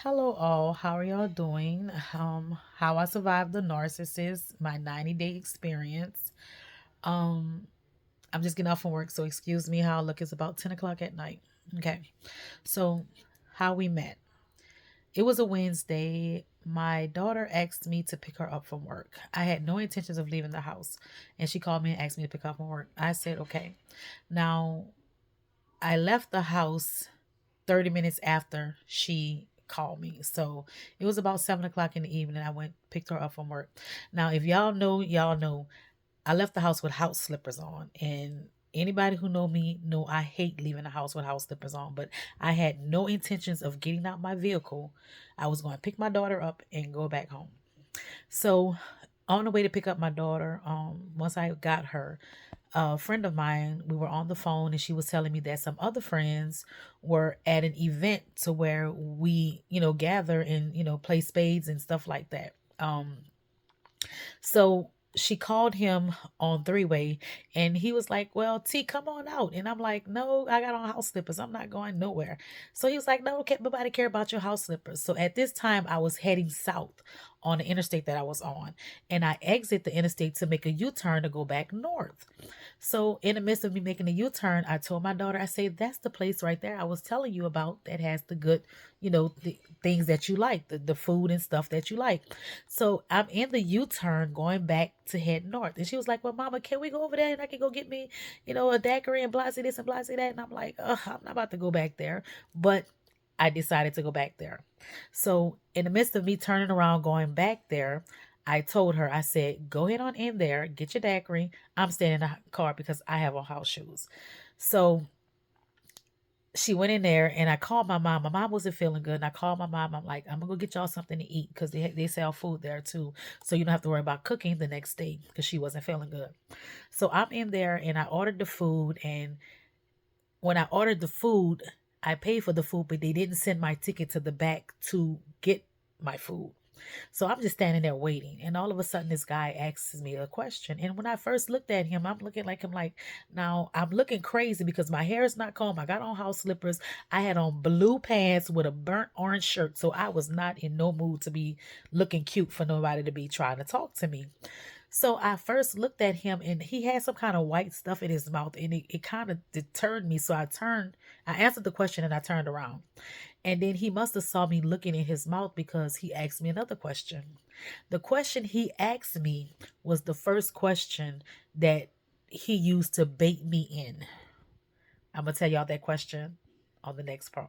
Hello all, how are y'all doing? How I survived the narcissist, my 90-day experience. Um, I'm just getting off from work, so excuse me how I look. It's about 10 o'clock at night. Okay. So how we met. It was a Wednesday. My daughter asked me to pick her up from work. I had no intentions of leaving the house, and she called me and asked me to pick her up from work. I said, okay. Now I left the house 30 minutes after she called me. So it was about 7 o'clock in the evening. I went, picked her up from work. Now, if y'all know, y'all know, I left the house with house slippers on. And anybody who know me know I hate leaving the house with house slippers on. But I had no intentions of getting out my vehicle. I was going to pick my daughter up and go back home. So on the way to pick up my daughter, once I got her, a friend of mine, we were on the phone and she was telling me that some other friends were at an event to where we, gather and, play spades and stuff like that. So she called him on three-way and he was like, well, T, come on out. And I'm like, no, I got on house slippers. I'm not going nowhere. So he was like, no, okay, nobody care about your house slippers. So at this time I was heading south on the interstate that I was on. And I exit the interstate to make a U-turn to go back north. So in the midst of me making a U-turn, I told my daughter, I said, that's the place right there I was telling you about that has the good, the things that you like, the food and stuff that you like. So I'm in the U-turn going back to head north. And she was like, well, Mama, can we go over there and I can go get me, a daiquiri and blase this and blase that? And I'm like, I'm not about to go back there. But I decided to go back there. So in the midst of me turning around going back there, I told her, I said, go ahead on in there, get your daiquiri. I'm staying in the car because I have on house shoes. So she went in there and I called my mom. My mom wasn't feeling good. And I called my mom. I'm like, I'm going to go get y'all something to eat because they sell food there too. So you don't have to worry about cooking the next day because she wasn't feeling good. So I'm in there and I ordered the food. And when I ordered the food, I paid for the food, but they didn't send my ticket to the back to get my food. So I'm just standing there waiting. And all of a sudden, this guy asks me a question. And when I first looked at him, I'm looking like him like, now I'm looking crazy because my hair is not combed. I got on house slippers. I had on blue pants with a burnt orange shirt. So I was not in no mood to be looking cute for nobody to be trying to talk to me. So I first looked at him and he had some kind of white stuff in his mouth and it kind of deterred me. So I answered the question and I turned around. And then he must have saw me looking in his mouth because he asked me another question. The question he asked me was the first question that he used to bait me in. I'm going to tell y'all that question on the next part.